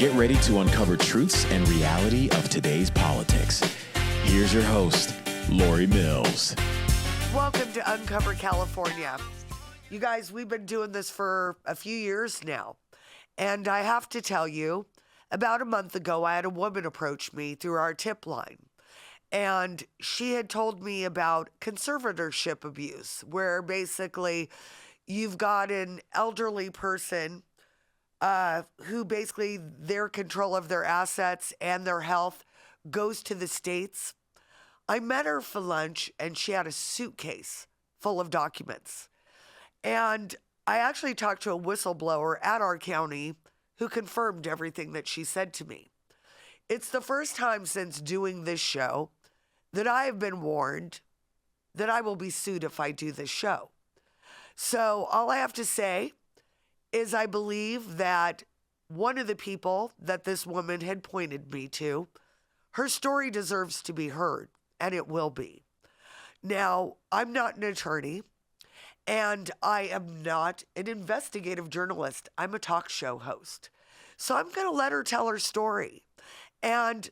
Get ready to uncover truths and reality of today's politics. Here's your host, Lori Mills. Welcome to Uncover California. You guys, we've been doing this for a few years now. And I have to tell you, about a month ago, I had a woman approach me through our tip line. And she had told me about conservatorship abuse, where basically you've got an elderly person who basically their control of their assets and their health goes to the states. I met her for lunch and she had a suitcase full of documents. And I actually talked to a whistleblower at our county who confirmed everything that she said to me. It's the first time since doing this show that I have been warned that I will be sued if I do this show. So all I have to say is I believe that one of the people that this woman had pointed me to, her story deserves to be heard, and it will be. Now, I'm not an attorney, and I am not an investigative journalist. I'm a talk show host. So I'm going to let her tell her story. And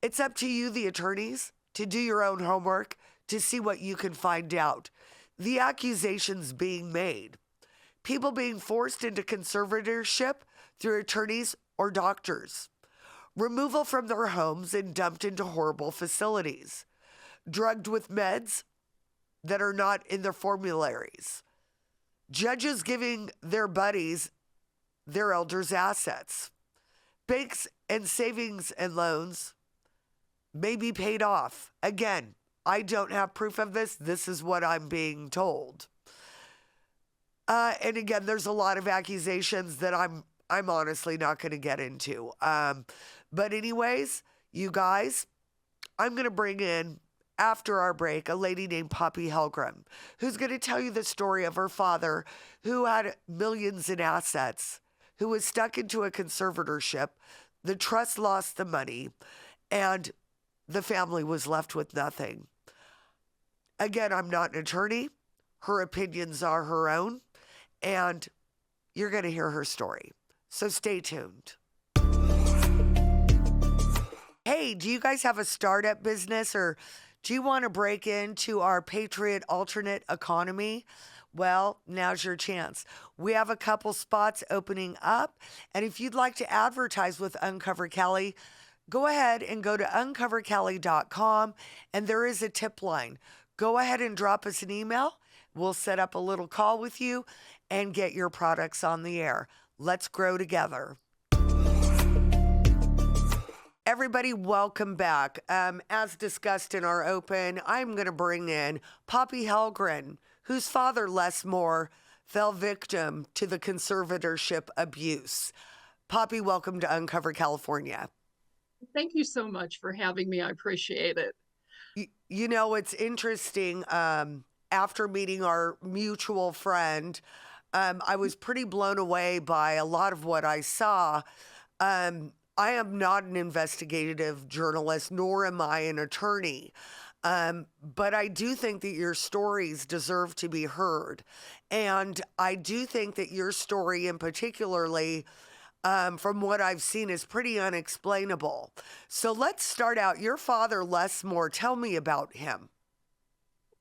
it's up to you, the attorneys, to do your own homework to see what you can find out. The accusations being made, people being forced into conservatorship through attorneys or doctors, removal from their homes and dumped into horrible facilities, drugged with meds that are not in their formularies, judges giving their buddies their elders' assets, banks and savings and loans may be paid off. Again, I don't have proof of this. This is what I'm being told. And again, there's a lot of accusations that I'm honestly not going to get into. But anyways, you guys, I'm going to bring in, after our break, a lady named Poppy Helgren, who's going to tell you the story of her father, who had millions in assets, who was stuck into a conservatorship. The trust lost the money, and the family was left with nothing. Again, I'm not an attorney. Her opinions are her own, and you're going to hear her story. So stay tuned. Hey, do you guys have a startup business, or do you want to break into our Patriot alternate economy? Well, now's your chance. We have a couple spots opening up, and if you'd like to advertise with Uncover Cali, go ahead and go to uncovercali.com, and there is a tip line. Go ahead and drop us an email. We'll set up a little call with you and get your products on the air. Let's grow together. Everybody, welcome back. As discussed in our open, I'm going to bring in Poppy Helgren, whose father, Les Moore, fell victim to the conservatorship abuse. Poppy, welcome to Uncover California. Thank you so much for having me. I appreciate it. You know, it's interesting. After meeting our mutual friend, I was pretty blown away by a lot of what I saw. I am not an investigative journalist, nor am I an attorney. But I do think that your stories deserve to be heard. And I do think that your story in particularly, from what I've seen, is pretty unexplainable. So let's start out. Your father, Les Moore, tell me about him.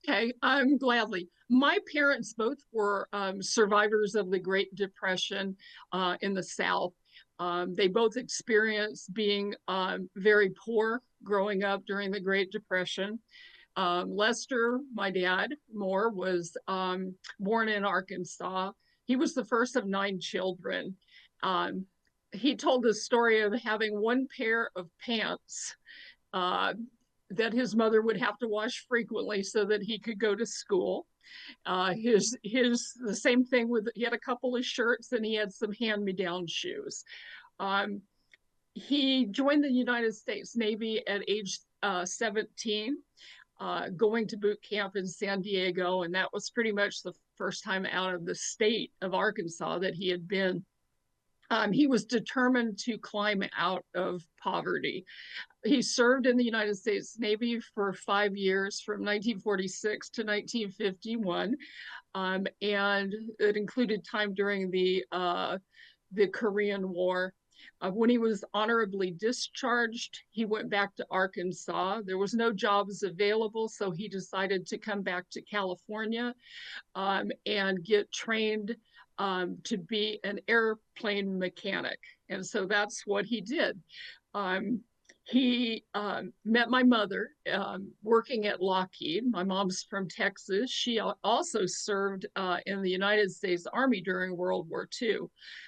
Okay, I'm gladly. My parents both were survivors of the Great Depression in the South. They both experienced being very poor growing up during the Great Depression. Lester, my dad, Moore, was born in Arkansas. He was the first of 9 children. He told the story of having one pair of pants that his mother would have to wash frequently so that he could go to school. The same thing with, he had a couple of shirts and he had some hand-me-down shoes. He joined the United States Navy at age 17, going to boot camp in San Diego, and that was pretty much the first time out of the state of Arkansas that he had been. He was determined to climb out of poverty. He served in the United States Navy for 5 years, from 1946 to 1951, and it included time during the Korean War. When he was honorably discharged, he went back to Arkansas. There was no jobs available, so he decided to come back to California and get trained to be an airplane mechanic. And so that's what he did. He met my mother working at Lockheed. My mom's from Texas. She also served in the United States Army during World War II.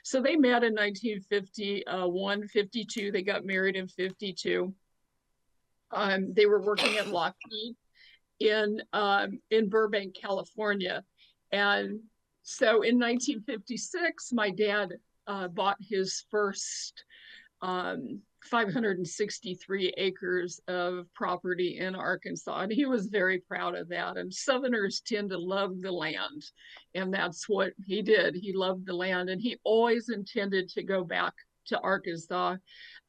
So they met in 1951, 52. They got married in 52. They were working at Lockheed in Burbank, California. And so in 1956, my dad bought his first 563 acres of property in Arkansas. And he was very proud of that. And Southerners tend to love the land. And that's what he did. He loved the land. And he always intended to go back to Arkansas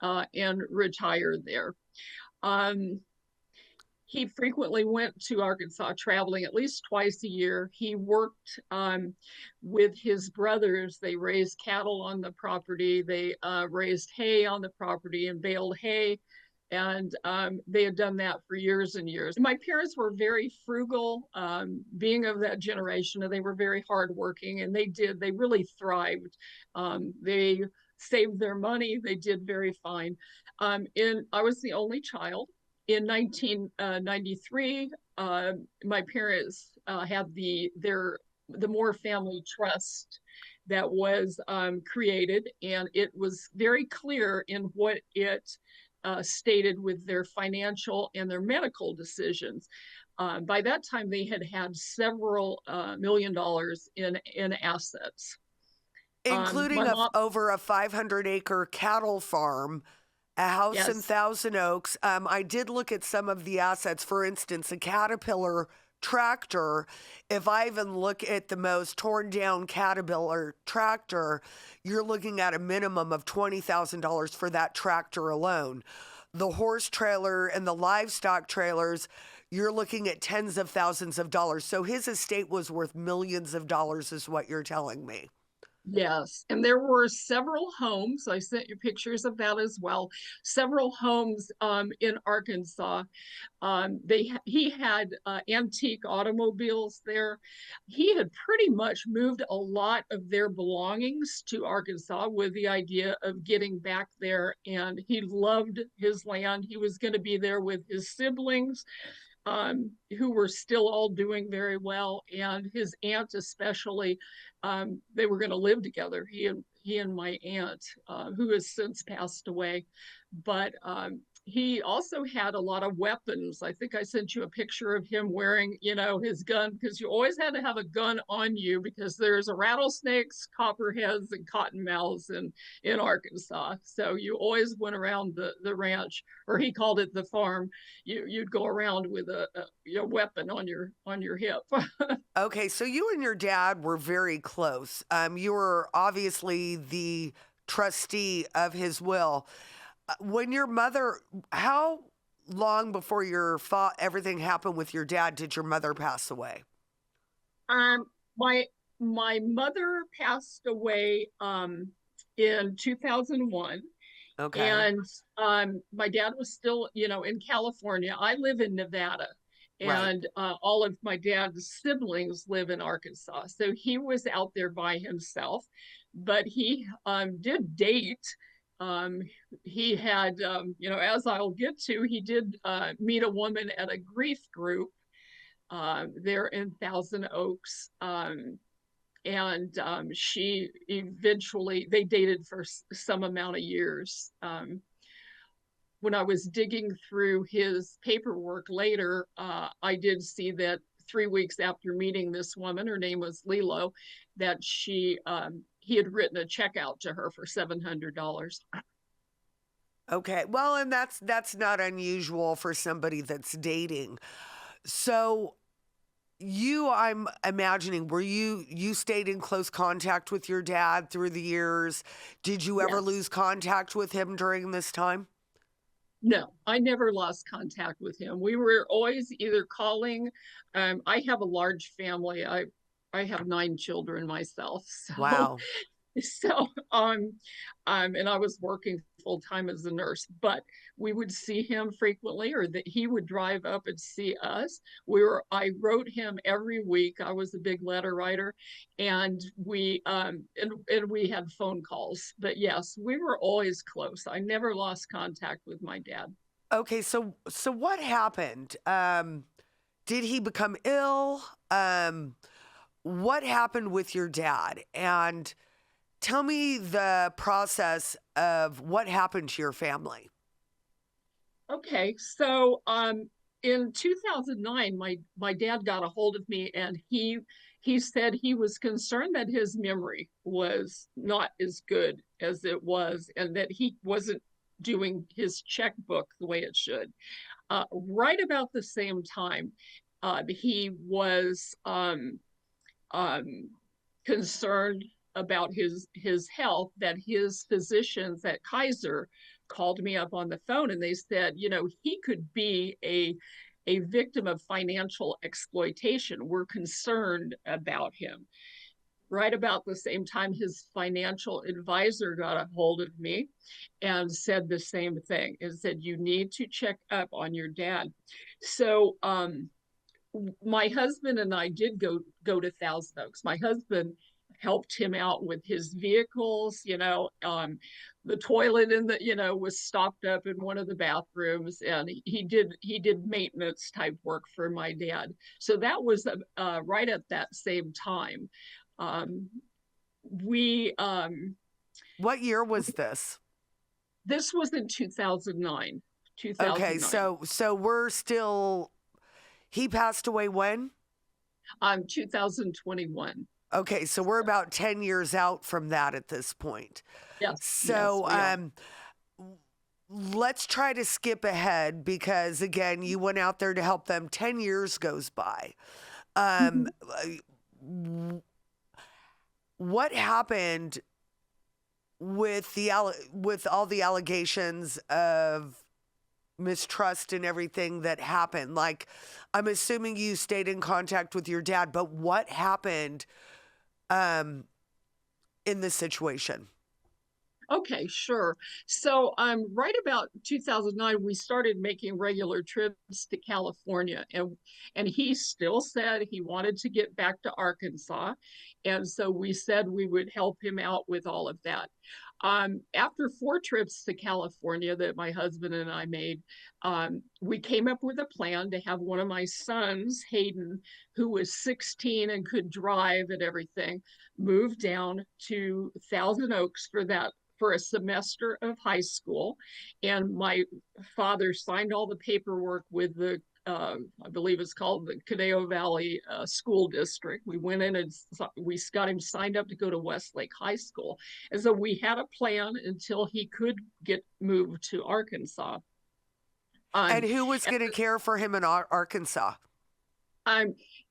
and retire there. He frequently went to Arkansas, traveling at least twice a year. He worked with his brothers. They raised cattle on the property. They raised hay on the property and baled hay. And they had done that for years and years. My parents were very frugal, being of that generation, and they were very hardworking, and they really thrived. They saved their money. They did very fine. I was the only child. In 1993, my parents had the Moore Family Trust that was created, and it was very clear in what it stated with their financial and their medical decisions. By that time, they had several $1 million in assets, including over a 500-acre cattle farm, a house Yes. in Thousand Oaks. I did look at some of the assets. For instance, a Caterpillar tractor. If I even look at the most torn down Caterpillar tractor, you're looking at a minimum of $20,000 for that tractor alone. The horse trailer and the livestock trailers, you're looking at tens of thousands of dollars. So his estate was worth millions of dollars, is what you're telling me. Yes, and there were several homes. I sent you pictures of that as well. Several homes in Arkansas. He had antique automobiles there. He had pretty much moved a lot of their belongings to Arkansas with the idea of getting back there, and he loved his land. He was going to be there with his siblings, who were still all doing very well, and his aunt especially. They were going to live together, he and my aunt, who has since passed away. But he also had a lot of weapons. I think I sent you a picture of him wearing, his gun, because you always had to have a gun on you because there's rattlesnakes, copperheads, and cottonmouths in Arkansas. So you always went around the ranch, or he called it the farm. You'd go around with a weapon on your hip. Okay, so you and your dad were very close. You were obviously the trustee of his will. When your mother, how long before everything happened with your dad did your mother pass away? My mother passed away in 2001. Okay. And my dad was still, in California. I live in Nevada. And all of my dad's siblings live in Arkansas. So he was out there by himself, but he did date. He had, as I'll get to, he did meet a woman at a grief group there in Thousand Oaks. And she eventually, they dated for some amount of years. When I was digging through his paperwork later, I did see that 3 weeks after meeting this woman, her name was Lilo, that he had written a check out to her for $700. Okay. Well, and that's not unusual for somebody that's dating. So I'm imagining, you stayed in close contact with your dad through the years? Did you ever lose contact with him during this time? No, I never lost contact with him. We were always either calling. I have a large family. I have 9 children myself. So Wow. So, and I was working full time as a nurse, but we would see him frequently, or that he would drive up and see us. I wrote him every week. I was a big letter writer, and we had phone calls. But yes, we were always close. I never lost contact with my dad. Okay, so what happened? Did he become ill? What happened with your dad? And tell me the process of what happened to your family. Okay, so in 2009, my dad got a hold of me, and he said he was concerned that his memory was not as good as it was, and that he wasn't doing his checkbook the way it should. Right about the same time, he was concerned about his health, that his physicians at Kaiser called me up on the phone, and they said, he could be a victim of financial exploitation. We're concerned about him. Right about the same time, his financial advisor got a hold of me and said the same thing, and said, you need to check up on your dad. So my husband and I did go to Thousand Oaks. My husband helped him out with his vehicles. The toilet was stopped up in one of the bathrooms, and he did maintenance type work for my dad. So that was right at that same time. We What year was this? This was in 2009. Okay, so we're still. He passed away when? 2021. Okay, so we're about 10 years out from that at this point. Yes. So Yes, let's try to skip ahead because, again, you went out there to help them. 10 years goes by. What happened with all the allegations of mistrust and everything that happened? Like, I'm assuming you stayed in contact with your dad, but what happened in this situation? Okay, sure. So right about 2009, we started making regular trips to California, and he still said he wanted to get back to Arkansas. And so we said we would help him out with all of that. After 4 trips to California that my husband and I made, we came up with a plan to have one of my sons, Hayden, who was 16 and could drive and everything, move down to Thousand Oaks for a semester of high school. And my father signed all the paperwork with the I believe it's called the Cadeo Valley School District. We went in and we got him signed up to go to Westlake High School. And so we had a plan until he could get moved to Arkansas. And who was going to care for him in Arkansas?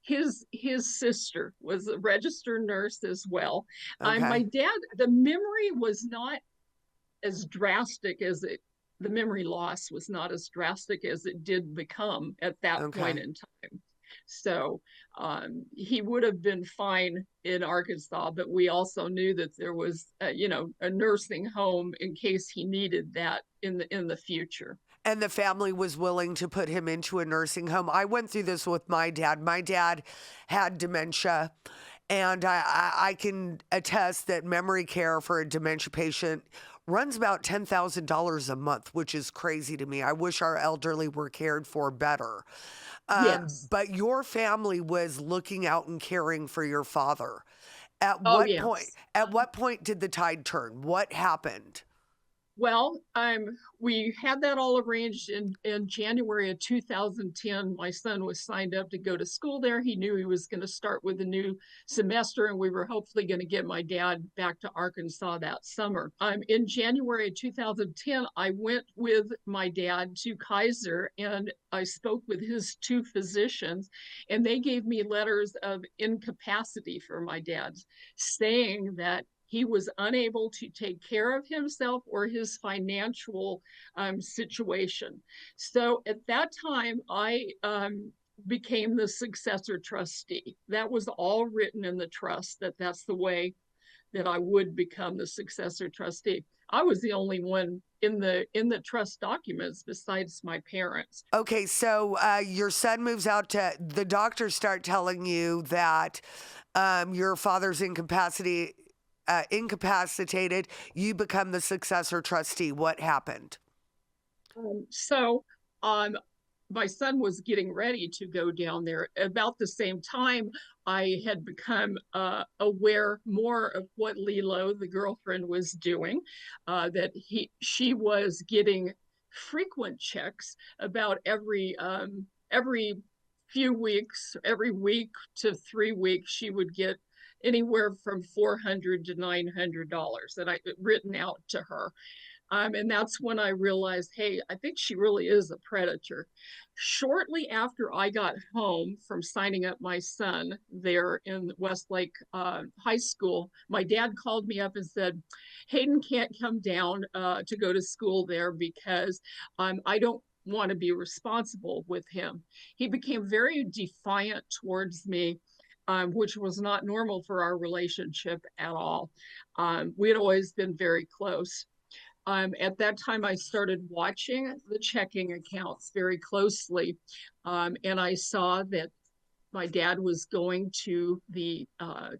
His sister was a registered nurse as well. Okay. My dad, the memory was not as drastic as the memory loss was not as drastic as it did become at that point in time. So he would have been fine in Arkansas, but we also knew that there was, a nursing home in case he needed that in the future. And the family was willing to put him into a nursing home. I went through this with my dad. My dad had dementia, and I can attest that memory care for a dementia patient runs about $10,000 a month, which is crazy to me. I wish our elderly were cared for better. Yes. But your family was looking out and caring for your father. At what point did the tide turn? What happened? Well, we had that all arranged in January of 2010. My son was signed up to go to school there. He knew he was going to start with a new semester, and we were hopefully going to get my dad back to Arkansas that summer. In January of 2010, I went with my dad to Kaiser, and I spoke with his 2 physicians, and they gave me letters of incapacity for my dad, saying that he was unable to take care of himself or his financial situation. So at that time, I became the successor trustee. That was all written in the trust, that's the way that I would become the successor trustee. I was the only one in the trust documents besides my parents. Okay, so your son moves out to the doctors start telling you that your father's incapacitated. You become the successor trustee. What happened? So my son was getting ready to go down there. About the same time, I had become aware more of what Lilo, the girlfriend, was doing. That she was getting frequent checks about every few weeks, every week to 3 weeks. She would get anywhere from $400 to $900 that I written out to her. And that's when I realized, hey, I think she really is a predator. Shortly after I got home from signing up my son there in Westlake High School, my dad called me up and said, Hayden can't come down to go to school there because I don't want to be responsible with him. He became very defiant towards me. Which was not normal for our relationship at all. We had always been very close. At that time, I started watching the checking accounts very closely, and I saw that my dad was going to the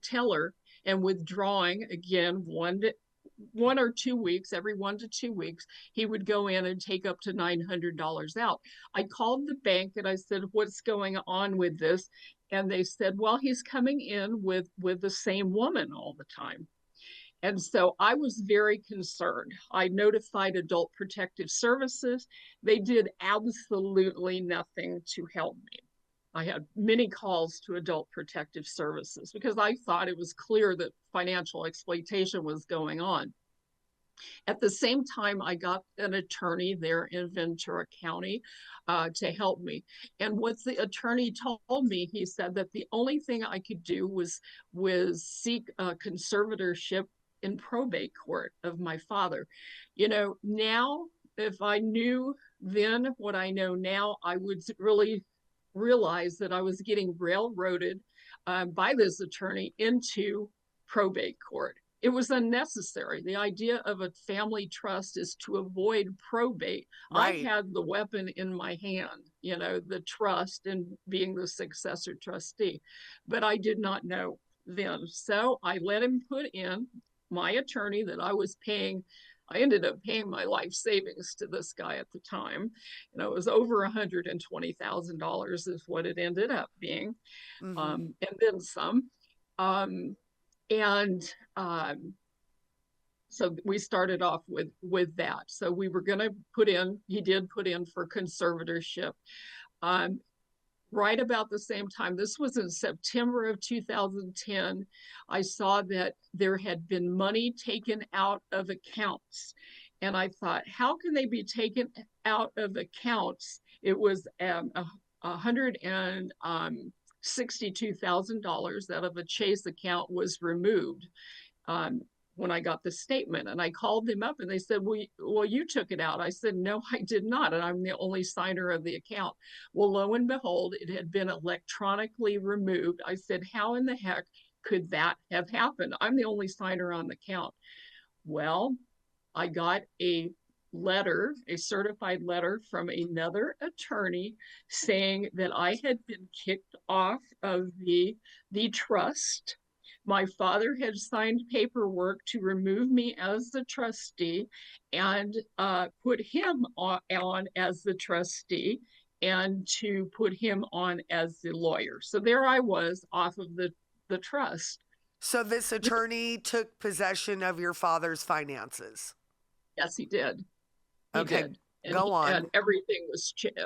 teller and withdrawing again 1 or 2 weeks, every 1 to 2 weeks, he would go in and take up to $900 out. I called the bank and I said, "What's going on with this?" And they said, "Well, he's coming in with the same woman all the time." And so I was very concerned. I notified Adult Protective Services. They did absolutely nothing to help me. I had many calls to Adult Protective Services because I thought it was clear that financial exploitation was going on. At the same time, I got an attorney there in Ventura County to help me. And what the attorney told me, he said that the only thing I could do was seek a conservatorship in probate court of my father. Now, if I knew then what I know now, I would really realize that I was getting railroaded by this attorney into probate court. It was unnecessary. The idea of a family trust is to avoid probate. Right. I had the weapon in my hand, the trust and being the successor trustee, but I did not know then. So I let him put in my attorney that I was paying. I ended up paying my life savings to this guy at the time. It was over $120,000 is what it ended up being, and then some. And so we started off with that. So we were going to he did put in for conservatorship. Right about the same time, this was in September of 2010, I saw that there had been money taken out of accounts. And I thought, how can they be taken out of accounts? It was $162,000 out of a Chase account was removed. When I got the statement, and I called them up and they said, well, you took it out. I said, no, I did not. And I'm the only signer of the account. Well, lo and behold, it had been electronically removed. I said, how in the heck could that have happened? I'm the only signer on the account. Well, I got a certified letter from another attorney saying that I had been kicked off of the trust. My father had signed paperwork to remove me as the trustee and put him on as the trustee and to put him on as the lawyer. So there I was off of the trust. So this attorney took possession of your father's finances? Yes, he did. He did. Go on. And everything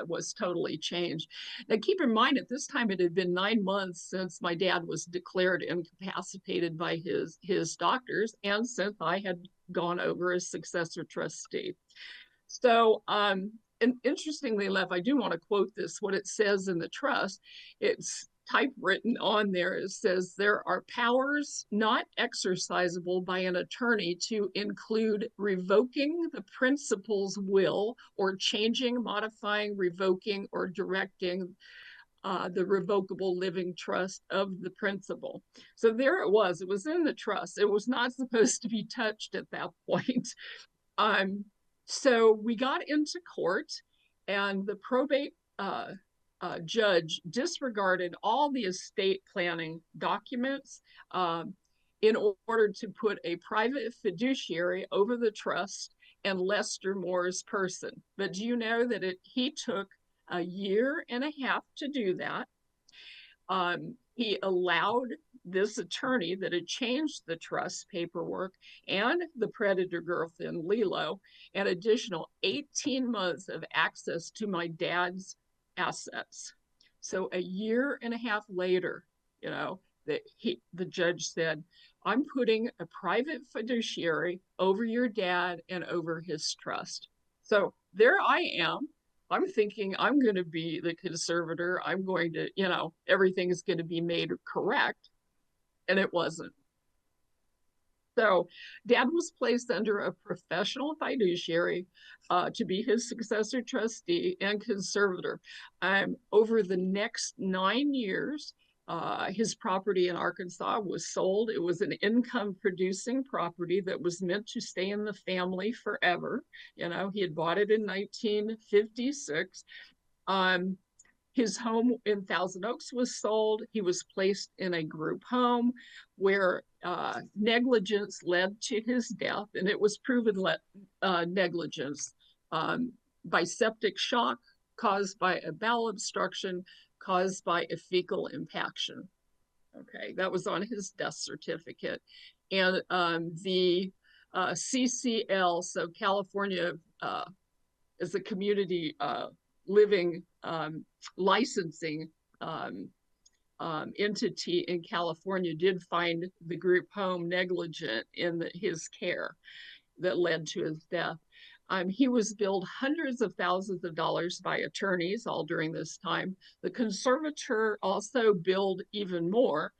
was totally changed. Now, keep in mind, at this time, it had been 9 months since my dad was declared incapacitated by his doctors, and since I had gone over as successor trustee. So, and interestingly enough, I do want to quote this, what it says in the trust. It's typewritten on there. It says, there are powers not exercisable by an attorney to include revoking the principal's will or changing, modifying, revoking, or directing the revocable living trust of the principal. So there it was in the trust. It was not supposed to be touched at that point. So we got into court, and the probate judge disregarded all the estate planning documents in order to put a private fiduciary over the trust and Lester Moore's person. But do you know that he took a year and a half to do that? He allowed this attorney that had changed the trust paperwork and the predator girlfriend, Lilo, an additional 18 months of access to my dad's assets. So a year and a half later, the judge said, I'm putting a private fiduciary over your dad and over his trust. So there I am. I'm thinking I'm going to be the conservator. I'm going to, everything is going to be made correct. And it wasn't. So Dad was placed under a professional fiduciary to be his successor trustee and conservator. Over the next 9 years, his property in Arkansas was sold. It was an income producing property that was meant to stay in the family forever. He had bought it in 1956. His home in Thousand Oaks was sold. He was placed in a group home where negligence led to his death, and it was proven negligence by septic shock caused by a bowel obstruction caused by a fecal impaction. Okay, that was on his death certificate. And the CCL, so California is a community living licensing entity in California, did find the group home negligent in his care that led to his death. He was billed hundreds of thousands of dollars by attorneys all during this time. The conservator also billed even more,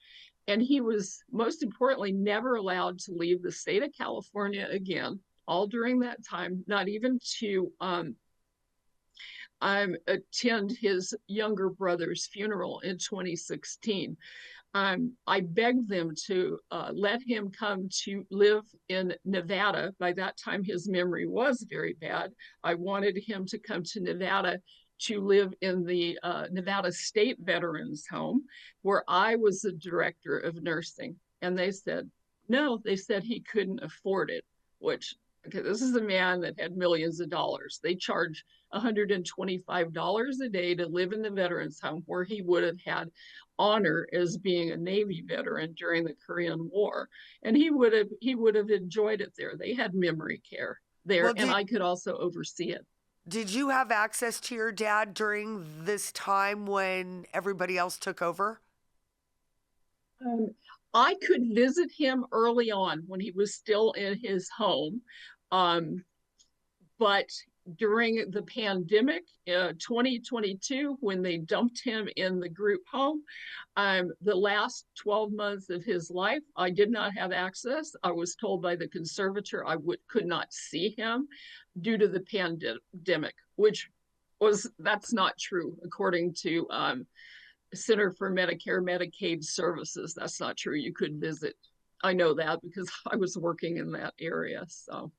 and he was, most importantly, never allowed to leave the state of California again, all during that time, not even to attend his younger brother's funeral in 2016. I begged them to let him come to live in Nevada. By that time, his memory was very bad. I wanted him to come to Nevada to live in the Nevada State Veterans Home, where I was the director of nursing. And they said, no, they said he couldn't afford it, which, okay, this is a man that had millions of dollars. They charge $125 a day to live in the veterans home, where he would have had honor as being a Navy veteran during the Korean War. And he would have enjoyed it there. They had memory care there, and I could also oversee it. Did you have access to your dad during this time when everybody else took over? I could visit him early on when he was still in his home. But during the pandemic, 2022, when they dumped him in the group home, the last 12 months of his life, I did not have access. I was told by the conservator I could not see him due to the pandemic, that's not true, according to Center for Medicare Medicaid Services. That's not true. You could visit. I know that because I was working in that area. So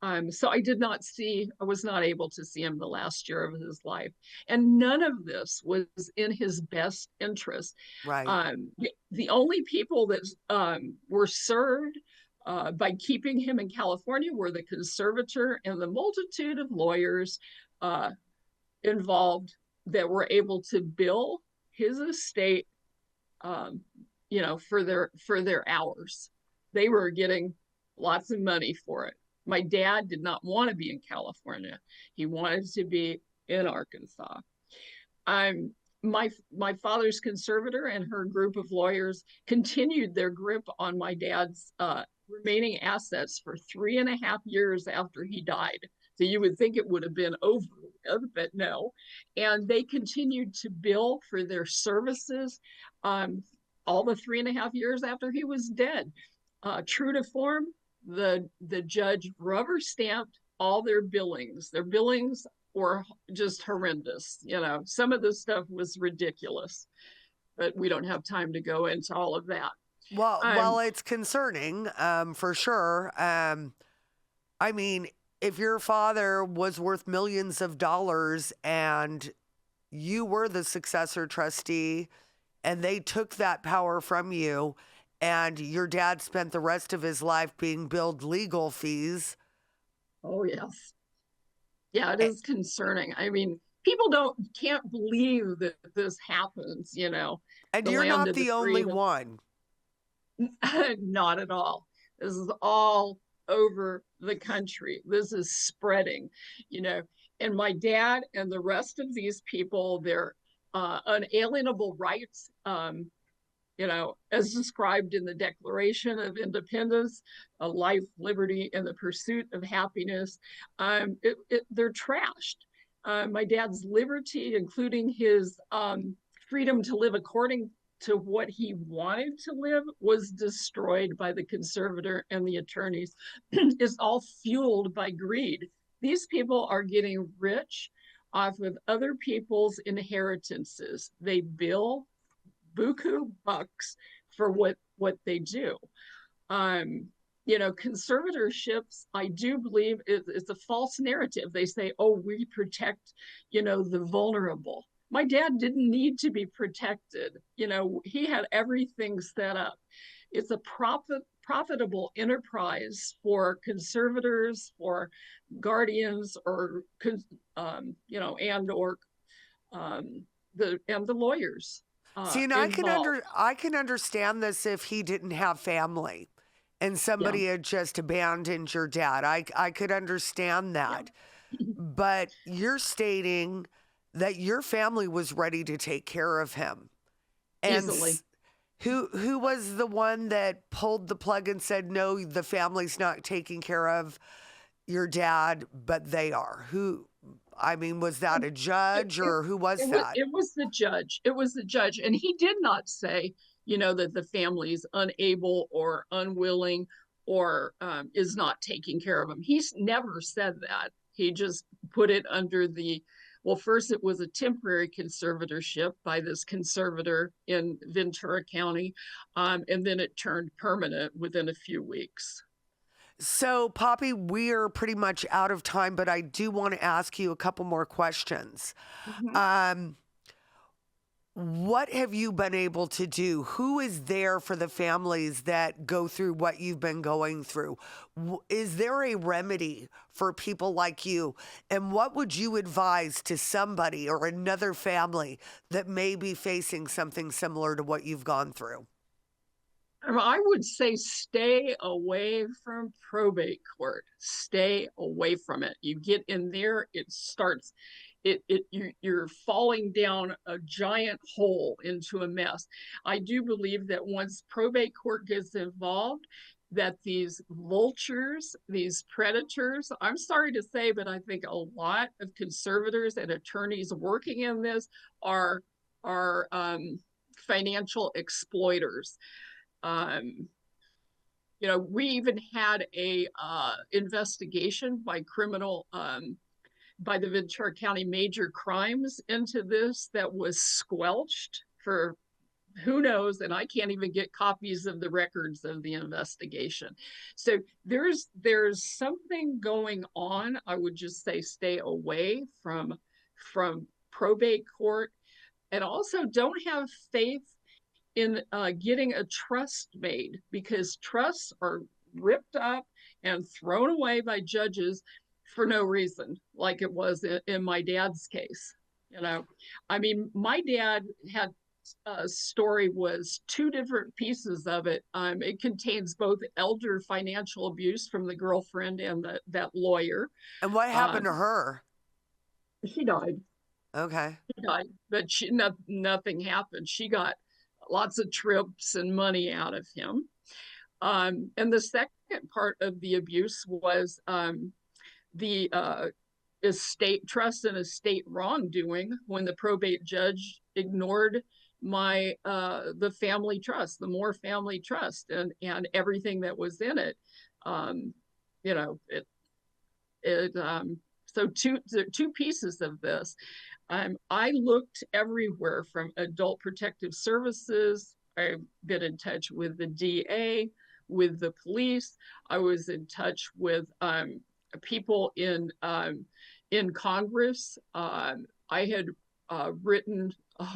I was not able to see him the last year of his life. And none of this was in his best interest. Right. The only people that were served by keeping him in California were the conservator and the multitude of lawyers involved that were able to bill his estate, for their hours. They were getting lots of money for it. My dad did not want to be in California. He wanted to be in Arkansas. My father's conservator and her group of lawyers continued their grip on my dad's remaining assets for 3.5 years after he died. So you would think it would have been over with, but no. And they continued to bill for their services all the 3.5 years after he was dead. True to form, the judge rubber stamped all their billings. Their billings or just horrendous. Some of this stuff was ridiculous, but we don't have time to go into all of that. Well, it's concerning, for sure. I mean, if your father was worth millions of dollars and you were the successor trustee and they took that power from you and your dad spent the rest of his life being billed legal fees. Oh, yes. Yeah, it eh, is concerning. I mean, people can't believe that this happens, And the you're land not of the the only free. one. Not at all. This is all over the country. This is spreading, you know. And my dad and the rest of these people, their unalienable rights, as described in the Declaration of Independence, life, liberty, and the pursuit of happiness, they're trashed. My dad's liberty, including his freedom to live according to what he wanted to live, was destroyed by the conservator and the attorneys. Is all fueled by greed. These people are getting rich off of other people's inheritances. They bill buku bucks for what they do. Conservatorships, I do believe, it's a false narrative. They say, oh, we protect, the vulnerable. My dad didn't need to be protected. He had everything set up. It's a profitable enterprise for conservators, for guardians, or the lawyers See, and involved. I can understand this if he didn't have family and Yeah, somebody had just abandoned your dad. I could understand yeah. that. But you're stating that your family was ready to take care of him. And Easily. who was the one that pulled the plug and said, no, the family's not taking care of your dad, but they are? I mean, was that a It, judge it, or who was it was that? it was the judge. It was the judge, and he did not say, that the family is unable or unwilling or is not taking care of him. He's never said that. He just put it under the, well, first it was a temporary conservatorship by this conservator in Ventura County, and then it turned permanent within a few weeks. So, Poppy, we're pretty much out of time, but I do want to ask you a couple more questions. Mhm. Um, what have you been able to do? Who is there for the families that go through what you've been going through? Is there a remedy for people like you? And what would you advise to somebody or another family that may be facing something similar to what you've gone through? I would say stay away from probate court. Stay away from it. You get in there, it starts you're falling down a giant hole into a mess. I do believe that once probate court gets involved, that these vultures, these predators, I'm sorry to say, but I think a lot of conservators and attorneys working in this are financial exploiters. um, we even had a investigation by the Ventura County Major Crimes into this that was squelched for who knows, and I can't even get copies of the records of the investigation. So there's something going on. I would just say stay away from probate court, and also don't have faith in getting a trust made, because trusts are ripped up and thrown away by judges for no reason, like it was in my dad's case. I mean, my dad had story was two different pieces of it. It contains both elder financial abuse from the girlfriend and that lawyer. And what happened Um, to her? she died. Okay. She died, but nothing happened. She got lots of trips and money out of him. And the second part of the abuse was the estate trust and estate wrongdoing, when the probate judge ignored the family trust, the Moore family trust, and everything that was in it. Um, you know, it So there are two pieces of this. I looked everywhere from Adult Protective Services. I've been in touch with the DA, with the police. I was in touch with people in Congress. I had written,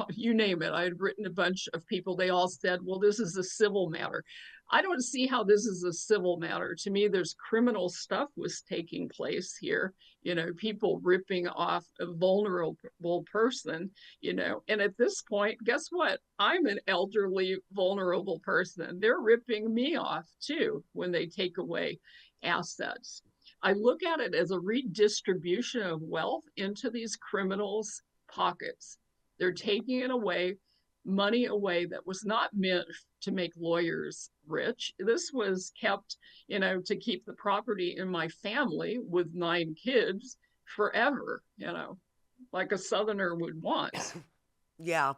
you name it, I had written a bunch of people. They all said, well, this is a civil matter. I don't see how this is a civil matter. To me, there's criminal stuff was taking place here. People ripping off a vulnerable person, and at this point, guess what? I'm an elderly, vulnerable person. They're ripping me off too when they take away assets. I look at it as a redistribution of wealth into these criminals' pockets. They're taking it away, money away that was not meant to make lawyers rich. This was kept, to keep the property in my family with 9 kids forever, like a Southerner would want. Yeah.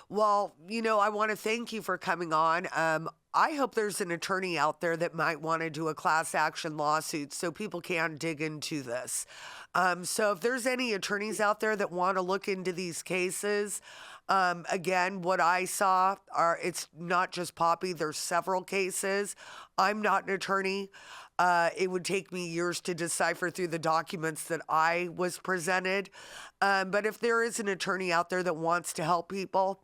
Well, I want to thank you for coming on. I hope there's an attorney out there that might want to do a class action lawsuit so people can dig into this. So if there's any attorneys out there that want to look into these cases, again, what I saw it's not just Poppy, there's several cases. I'm not an attorney. It would take me years to decipher through the documents that I was presented. But if there is an attorney out there that wants to help people,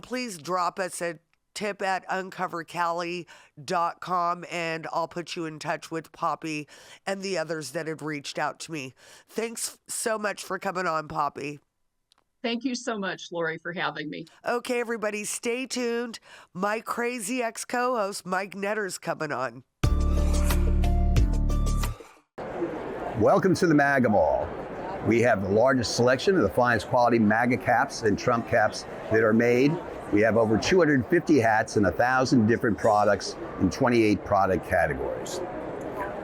please drop us a tip at uncovercali.com and I'll put you in touch with Poppy and the others that have reached out to me. Thanks so much for coming on, Poppy. Thank you so much, Lori, for having me. Okay, everybody, stay tuned. My crazy ex-co-host, Mike Netter's coming on. Welcome to the MAGA Mall. We have the largest selection of the finest quality MAGA caps and Trump caps that are made. We have over 250 hats and 1,000 different products in 28 product categories.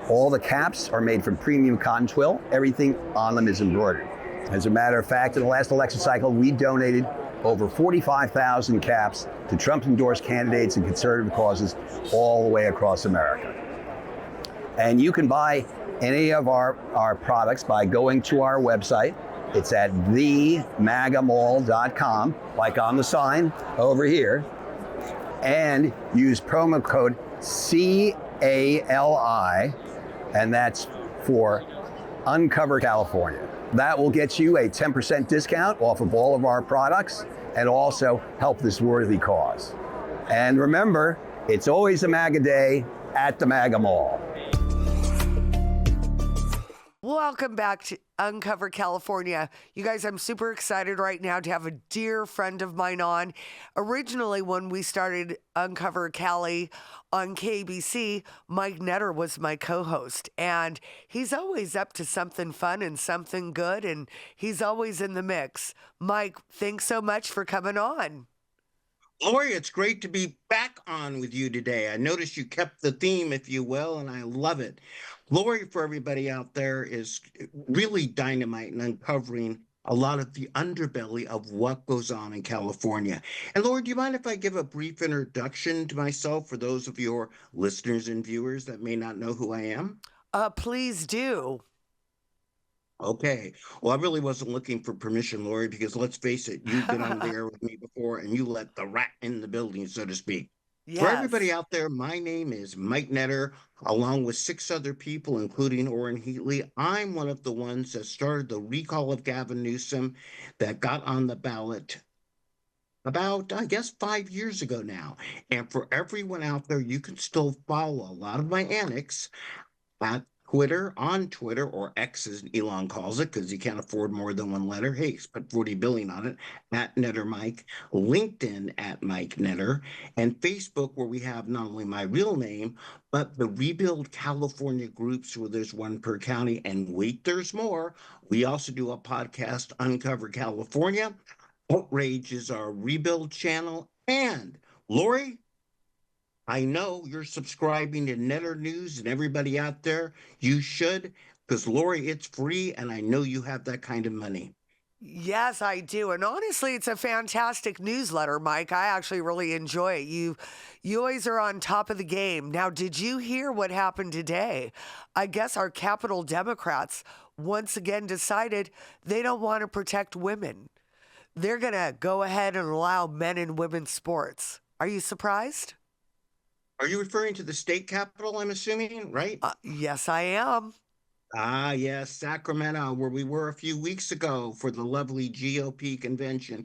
All the caps are made from premium cotton twill. Everything on them is embroidered. As a matter of fact, in the last election cycle, we donated over 45,000 caps to Trump-endorsed candidates and conservative causes all the way across America. And you can buy any of our products by going to our website. It's at themagamall.com, like on the sign over here, and use promo code CALI, and that's for Uncover California. That will get you a 10% discount off of all of our products and also help this worthy cause. And remember, it's always a MAGA day at the MAGA Mall. Welcome back to Uncover California. You guys, I'm super excited right now to have a dear friend of mine on. Originally, when we started Uncover Cali on KBC, Mike Netter was my co-host, and he's always up to something fun and something good, and he's always in the mix. Mike, thanks so much for coming on. Lori, it's great to be back on with you today. I noticed you kept the theme, if you will, and I love it. Lori, for everybody out there, is really dynamite and uncovering a lot of the underbelly of what goes on in California. And Lori, do you mind if I give a brief introduction to myself for those of your listeners and viewers that may not know who I am? Please do. Okay. Well, I really wasn't looking for permission, Lori, because let's face it, you've been on the air with me before and you let the rat in the building, so to speak. Yes. For everybody out there, my name is Mike Netter, along with 6 other people, including Orrin Heatley. I'm one of the ones that started the recall of Gavin Newsom that got on the ballot about, I guess, 5 years ago now. And for everyone out there, you can still follow a lot of my antics at on Twitter, or X as Elon calls it, because he can't afford more than one letter. Hey, he's put 40 billion on it, at Netter Mike, LinkedIn at Mike Netter, and Facebook, where we have not only my real name, but the Rebuild California groups, where there's one per county. And wait, there's more. We also do a podcast, Uncover California. Outrage is our Rebuild channel. And Lori, I know you're subscribing to Netter News, and everybody out there, you should, because Lori, it's free, and I know you have that kind of money. Yes, I do. And honestly, it's a fantastic newsletter, Mike. I actually really enjoy it. You always are on top of the game. Now, did you hear what happened today? I guess our Capitol Democrats once again decided they don't want to protect women. They're going to go ahead and allow men and women's sports. Are you surprised? Are you referring to the state capitol, I'm assuming, right? Yes, I am. Ah, yes, Sacramento, where we were a few weeks ago for the lovely GOP convention.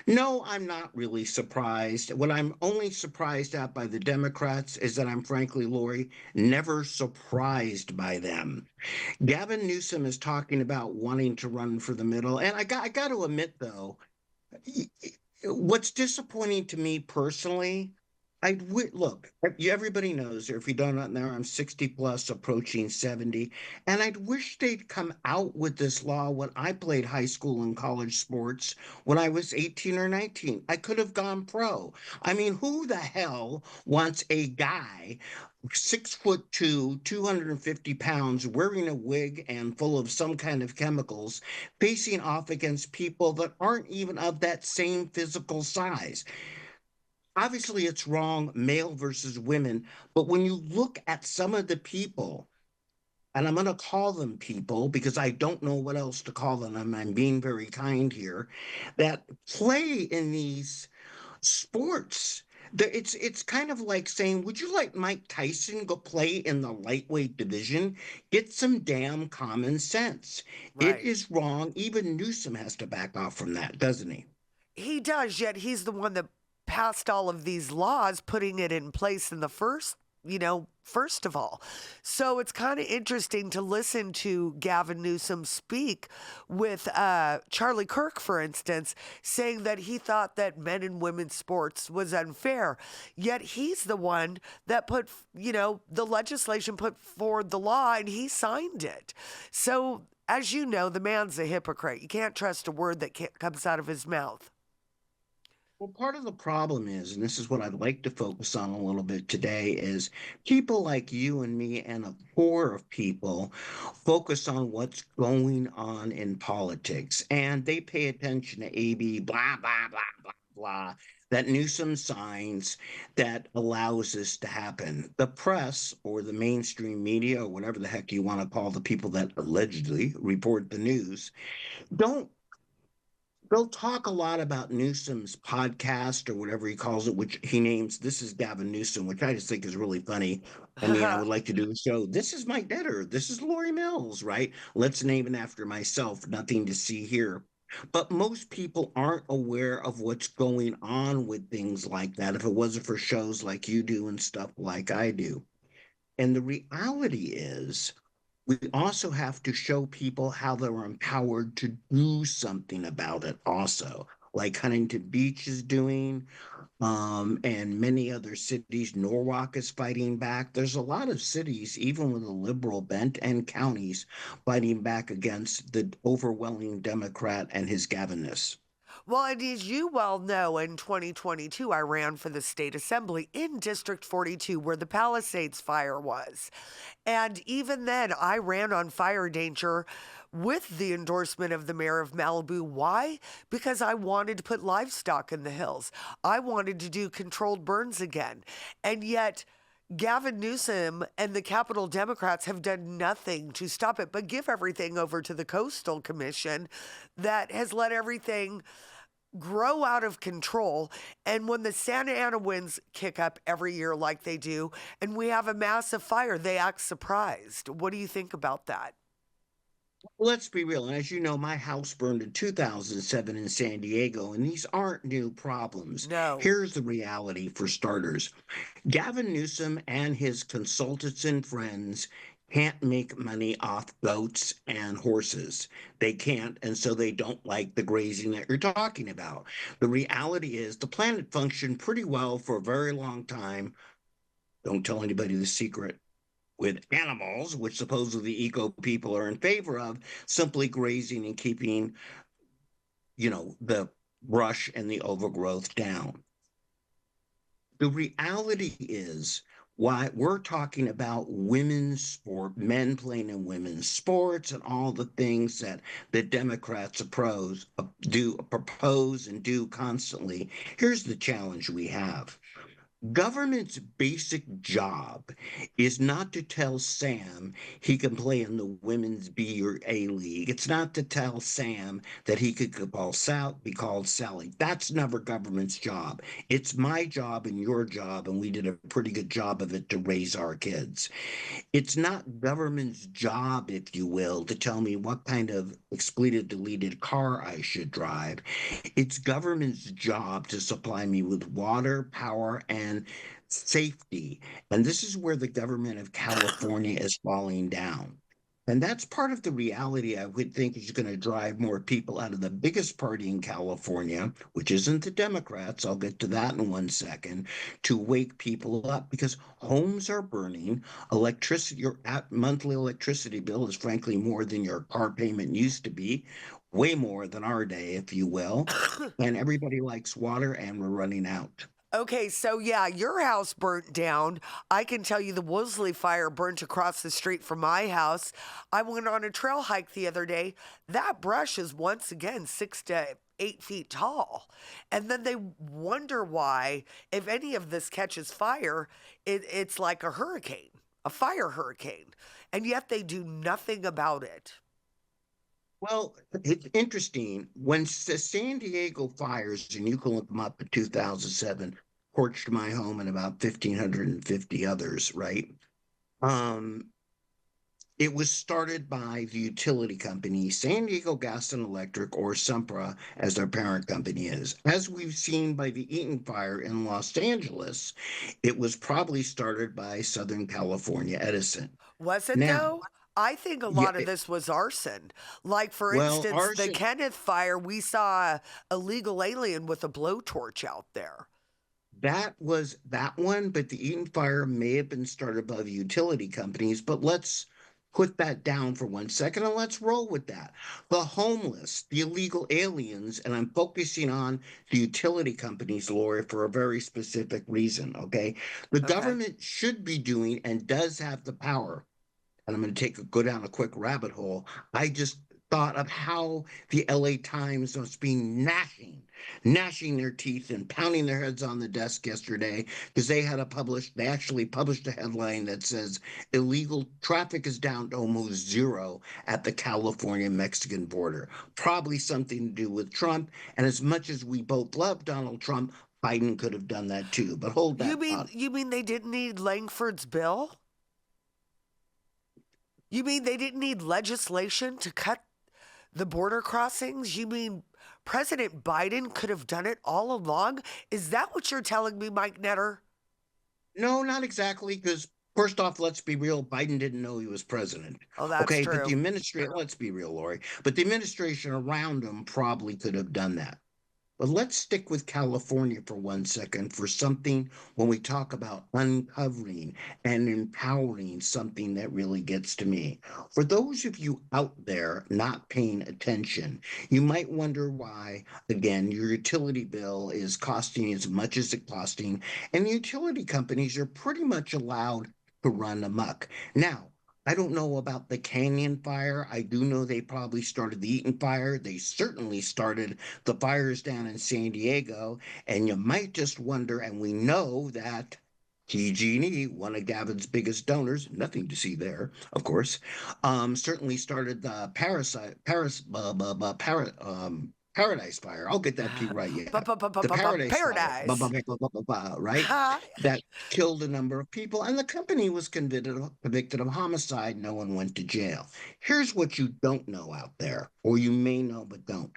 No, I'm not really surprised. What I'm only surprised at by the Democrats is that I'm frankly, Lori, never surprised by them. Gavin Newsom is talking about wanting to run for the middle. And I got to admit, though, what's disappointing to me personally, look, everybody knows, or if you don't know, I'm 60 plus, approaching 70, and I'd wish they'd come out with this law when I played high school and college sports when I was 18 or 19. I could have gone pro. I mean, who the hell wants a guy 6'2", 250 pounds, wearing a wig and full of some kind of chemicals, facing off against people that aren't even of that same physical size? Obviously, it's wrong, male versus women, but when you look at some of the people, and I'm going to call them people because I don't know what else to call them, I'm being very kind here, that play in these sports. It's kind of like saying, would you like Mike Tyson go play in the lightweight division? Get some damn common sense. It Right. is wrong. Even Newsom has to back off from that, doesn't he? He does, yet he's the one that passed all of these laws, putting it in place in the first of all. So it's kind of interesting to listen to Gavin Newsom speak with Charlie Kirk, for instance, saying that he thought that men and women's sports was unfair. Yet he's the one that the legislation put forward the law and he signed it. So, as you know, the man's a hypocrite. You can't trust a word that comes out of his mouth. Well, part of the problem is, and this is what I'd like to focus on a little bit today, is people like you and me and a core of people focus on what's going on in politics. And they pay attention to AB, blah, blah, blah, blah, blah, that Newsom signs that allows this to happen. The press or the mainstream media, or whatever the heck you want to call the people that allegedly report the news, don't they'll talk a lot about Newsom's podcast or whatever he calls it, which he names This is Gavin Newsom, which I just think is really funny. I mean, I would like to do a show. This is Mike Netter. This is Lori Mills, right? Let's name it after myself. Nothing to see here. But most people aren't aware of what's going on with things like that if it wasn't for shows like you do and stuff like I do. And the reality is, we also have to show people how they're empowered to do something about it also, like Huntington Beach is doing, and many other cities. Norwalk is fighting back. There's a lot of cities, even with a liberal bent, and counties fighting back against the overwhelming Democrat and his Gavinness. Well, and as you well know, in 2022, I ran for the state assembly in District 42, where the Palisades fire was. And even then, I ran on fire danger with the endorsement of the mayor of Malibu. Why? Because I wanted to put livestock in the hills. I wanted to do controlled burns again. And yet, Gavin Newsom and the Capitol Democrats have done nothing to stop it, but give everything over to the Coastal Commission that has let everything grow out of control. And when the Santa Ana winds kick up every year like they do, and we have a massive fire, they act surprised. What do you think about that? Let's be real. And as you know, my house burned in 2007 in San Diego, and these aren't new problems. No. Here's the reality for starters. Gavin Newsom and his consultants and friends can't make money off goats and horses. They can't, and so they don't like the grazing that you're talking about. The reality is the planet functioned pretty well for a very long time. Don't tell anybody the secret. With animals, which supposedly the eco people are in favor of, simply grazing and keeping, the brush and the overgrowth down. The reality is Why we're talking about women's sport, men playing in women's sports, and all the things that the Democrats propose and do constantly. Here's the challenge we have. Government's basic job is not to tell Sam he can play in the women's B or A league. It's not to tell Sam that he could be called Sally. That's never government's job. It's my job and your job, and we did a pretty good job of it to raise our kids. It's not government's job, if you will, to tell me what kind of expletive deleted car I should drive. It's government's job to supply me with water, power, and safety. And this is where the government of California is falling down. And that's part of the reality I would think is going to drive more people out of the biggest party in California, which isn't the Democrats. I'll get to that in 1 second, to wake people up because homes are burning. Electricity, your monthly electricity bill is frankly more than your car payment used to be, way more than our day, if you will. And everybody likes water, and we're running out. Okay, so yeah, your house burnt down. I can tell you the Woolsey fire burnt across the street from my house. I went on a trail hike the other day. That brush is once again 6 to 8 feet tall. And then they wonder why, if any of this catches fire, it's like a hurricane, a fire hurricane. And yet they do nothing about it. Well, it's interesting. When the San Diego fires, and you can look them up in 2007, torched my home and about 1,550 others, right? Um, it was started by the utility company, San Diego Gas and Electric, or Sempra, as their parent company is. As we've seen by the Eaton fire in Los Angeles, it was probably started by Southern California Edison. Was it Now, though? I think a yeah, lot of this was arson. Like, for well, instance, the arson. Kenneth fire, we saw a legal alien with a blowtorch out there. That was that one, but the Eaton fire may have been started by the utility companies. But let's put that down for 1 second and let's roll with that. The homeless, the illegal aliens, and I'm focusing on the utility companies, Lori, for a very specific reason. Okay. The Okay. government should be doing and does have the power, and I'm going to go down a quick rabbit hole. I just thought of how the LA Times must be gnashing their teeth and pounding their heads on the desk yesterday because they actually published a headline that says illegal traffic is down to almost zero at the California Mexican border. Probably something to do with Trump. And as much as we both love Donald Trump, Biden could have done that too. But hold You that mean thought. you mean they didn't need Langford's bill? You mean they didn't need legislation to cut the border crossings? You mean President Biden could have done it all along? Is that what you're telling me, Mike Netter? No, not exactly, because first off, let's be real, Biden didn't know he was president. Oh, that's Okay, but the true. administration, let's be real, Lori, but the administration around him probably could have done that. But let's stick with California for 1 second for something when we talk about uncovering and empowering something that really gets to me. For those of you out there not paying attention, you might wonder why, again, your utility bill is costing as much as it's costing, and the utility companies are pretty much allowed to run amok. Now, I don't know about the Canyon fire. I do know they probably started the Eaton fire. They certainly started the fires down in San Diego. And you might just wonder, and we know that TG&E, one of Gavin's biggest donors, nothing to see there, of course, certainly started the Paradise Fire. I'll get that to you right. Yeah, the Paradise Fire. Paradise. Right? Huh? That killed a number of people, and the company was convicted of homicide. No one went to jail. Here's what you don't know out there, or you may know but don't.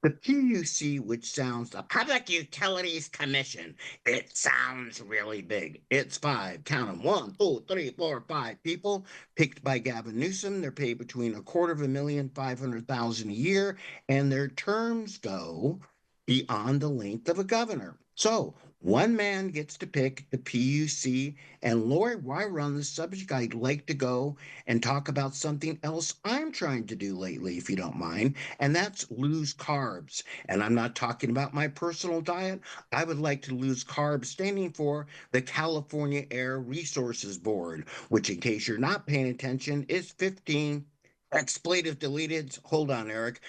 The PUC, which sounds the Public Utilities Commission, it sounds really big. It's five, count them, 1, 2, 3, 4, 5 people picked by Gavin Newsom. They're paid between $250,000 a year, and their terms go beyond the length of a governor. So One man gets to pick the PUC. And Lori, while we're on this subject, I'd like to go and talk about something else I'm trying to do lately, if you don't mind, and that's lose carbs. And I'm not talking about my personal diet. I would like to lose carbs, standing for the California Air Resources Board, which, in case you're not paying attention, is 15 expletive deleted. Hold on, Eric.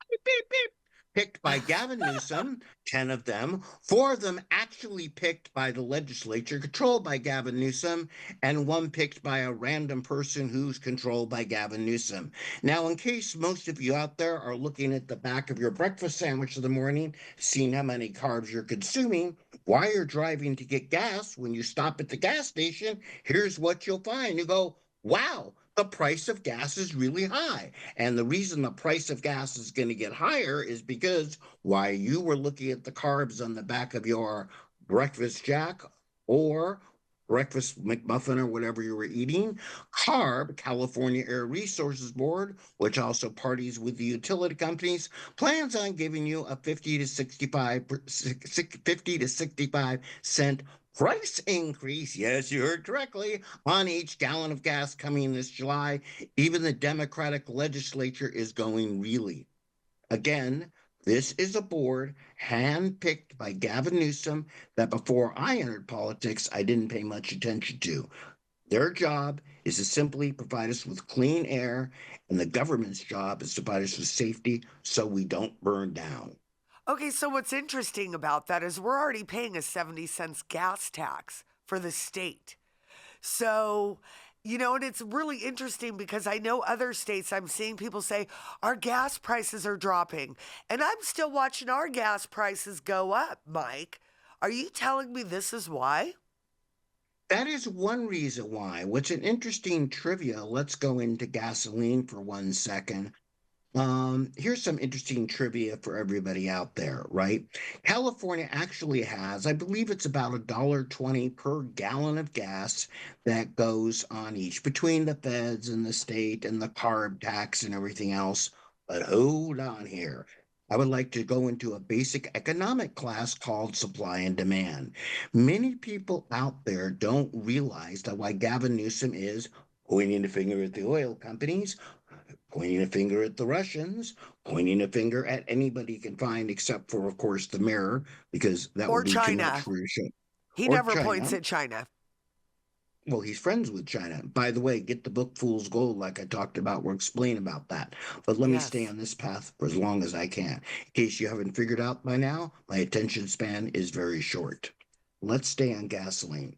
Beep, beep. Picked by Gavin Newsom, 10 of them, 4 of them actually picked by the legislature, controlled by Gavin Newsom, and 1 picked by a random person who's controlled by Gavin Newsom. Now, in case most of you out there are looking at the back of your breakfast sandwich in the morning, seeing how many carbs you're consuming, while you're driving to get gas, when you stop at the gas station, here's what you'll find. You go, wow, the price of gas is really high. And the reason the price of gas is going to get higher is because while you were looking at the carbs on the back of your breakfast jack or breakfast McMuffin or whatever you were eating, California Air Resources Board, which also parties with the utility companies, plans on giving you a 50 to 65 cent price increase. Yes, you heard correctly, on each gallon of gas coming this July. Even the Democratic legislature is going really. Again, this is a board handpicked by Gavin Newsom that before I entered politics, I didn't pay much attention to. Their job is to simply provide us with clean air, and the government's job is to provide us with safety so we don't burn down. Okay, so what's interesting about that is we're already paying a 70 cents gas tax for the state. So, and it's really interesting because I know other states, I'm seeing people say our gas prices are dropping. And I'm still watching our gas prices go up, Mike. Are you telling me this is why? That is one reason why. What's an interesting trivia? Let's go into gasoline for 1 second. Here's some interesting trivia for everybody out there, right? California actually has, I believe it's about $1.20 per gallon of gas that goes on each between the feds and the state and the carb tax and everything else. But hold on here. I would like to go into a basic economic class called supply and demand. Many people out there don't realize that why Gavin Newsom is pointing the finger at the oil companies, pointing a finger at the Russians, pointing a finger at anybody he can find, except for, of course, the mirror, because that Or would be too much China. for your show. He Or never points China. at China. Well, he's friends with China. By the way, get the book Fool's Gold, like I talked about. We'll explain about that. But let me stay Yes. on this path for as long as I can. In case you haven't figured out by now, my attention span is very short. Let's stay on gasoline.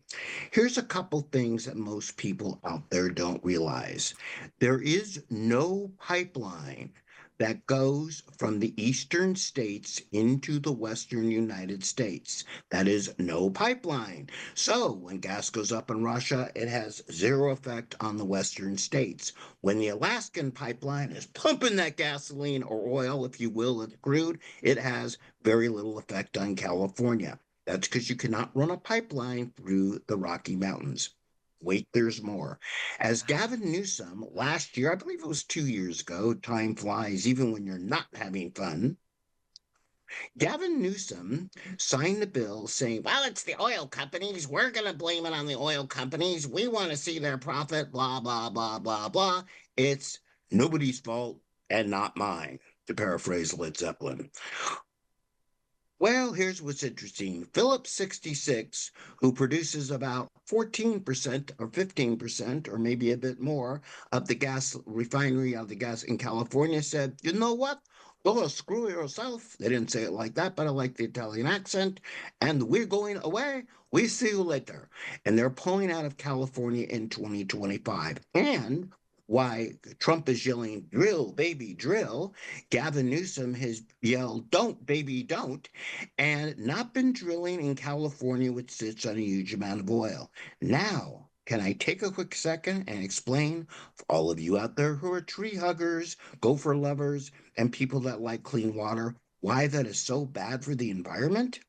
Here's a couple things that most people out there don't realize. There is no pipeline that goes from the eastern states into the western United States. That is no pipeline. So when gas goes up in Russia, it has zero effect on the western states. When the Alaskan pipeline is pumping that gasoline or oil, if you will, it's crude, it has very little effect on California. That's because you cannot run a pipeline through the Rocky Mountains. Wait, there's more. As Gavin Newsom last year, I believe it was 2 years ago, time flies even when you're not having fun. Gavin Newsom signed the bill saying, well, it's the oil companies. We're going to blame it on the oil companies. We want to see their profit, blah, blah, blah, blah, blah. It's nobody's fault and not mine, to paraphrase Led Zeppelin. Well, here's what's interesting. Phillips 66, who produces about 14% or 15% or maybe a bit more of the gas refinery of the gas in California, said, you know what? Go screw yourself. They didn't say it like that, but I like the Italian accent. And we're going away. We see you later. And they're pulling out of California in 2025. And why Trump is yelling, drill, baby, drill, Gavin Newsom has yelled, don't, baby, don't, and not been drilling in California, which sits on a huge amount of oil. Now, can I take a quick second and explain for all of you out there who are tree huggers, gopher lovers, and people that like clean water, why that is so bad for the environment?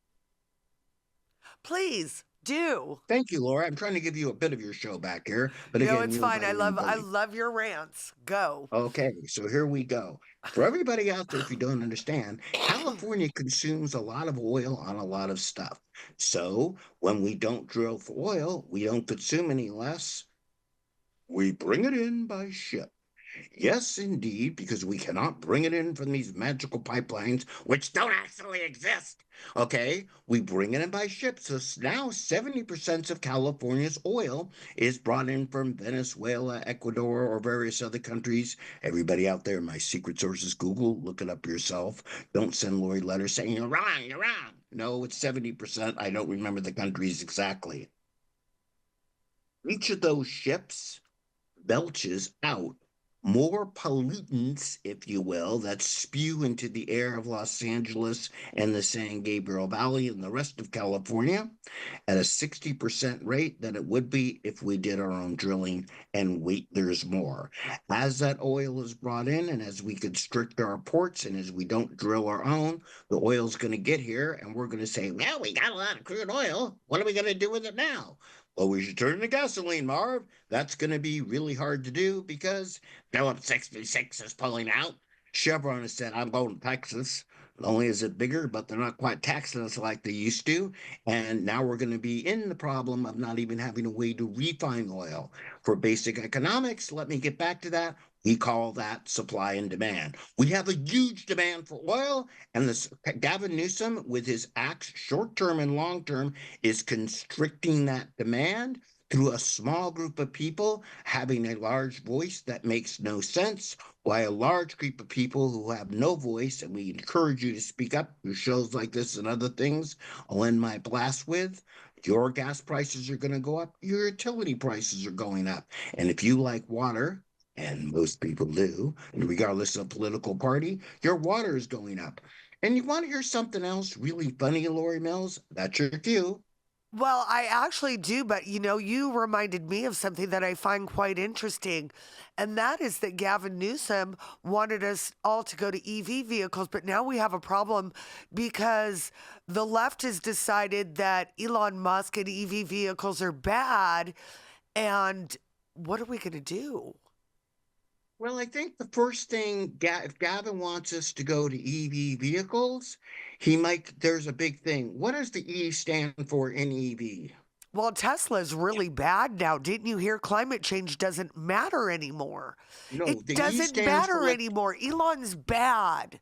Please. Do. Thank you, Laura. I'm trying to give you a bit of your show back here, but No, again, it's we fine. invite I anybody. love your rants. Go. Okay, so here we go. For everybody out there, if you don't understand, California consumes a lot of oil on a lot of stuff. So when we don't drill for oil, we don't consume any less. We bring it in by ship. Yes, indeed, because we cannot bring it in from these magical pipelines, which don't actually exist. Okay, we bring it in by ship. So now 70% of California's oil is brought in from Venezuela, Ecuador, or various other countries. Everybody out there, my secret sources, Google, look it up yourself. Don't send Lori letters saying you're wrong, you're wrong. No, it's 70%. I don't remember the countries exactly. Each of those ships belches out more pollutants, if you will, that spew into the air of Los Angeles and the San Gabriel Valley and the rest of California at a 60% rate than it would be if we did our own drilling. And wait, there's more. As that oil is brought in and as we constrict our ports and as we don't drill our own, the oil's going to get here and we're going to say, well, we got a lot of crude oil. What are we going to do with it now? Well, we should turn to gasoline, Marv. That's going to be really hard to do because Phillips 66 is pulling out. Chevron has said, I'm going to Texas. Not only is it bigger, but they're not quite taxing us like they used to. And now we're going to be in the problem of not even having a way to refine oil. For basic economics, let me get back to that. We call that supply and demand. We have a huge demand for oil, and this Gavin Newsom, with his acts, short term and long term, is constricting that demand through a small group of people having a large voice that makes no sense, while a large group of people who have no voice, and we encourage you to speak up through shows like this and other things, I'll end my blast with. Your gas prices are going to go up, your utility prices are going up. And if you like water, and most people do, regardless of political party, your water is going up. And you want to hear something else really funny, Lori Mills? That's your cue. Well, I actually do, but you reminded me of something that I find quite interesting, and that is that Gavin Newsom wanted us all to go to EV vehicles, but now we have a problem because the left has decided that Elon Musk and EV vehicles are bad, and what are we going to do? Well, I think the first thing, if Gavin wants us to go to EV vehicles, he might, there's a big thing. What does the E stand for in EV? Well, Tesla's really bad now. Didn't you hear climate change doesn't matter anymore? No, It the E doesn't stands for matter anymore. Elon's bad.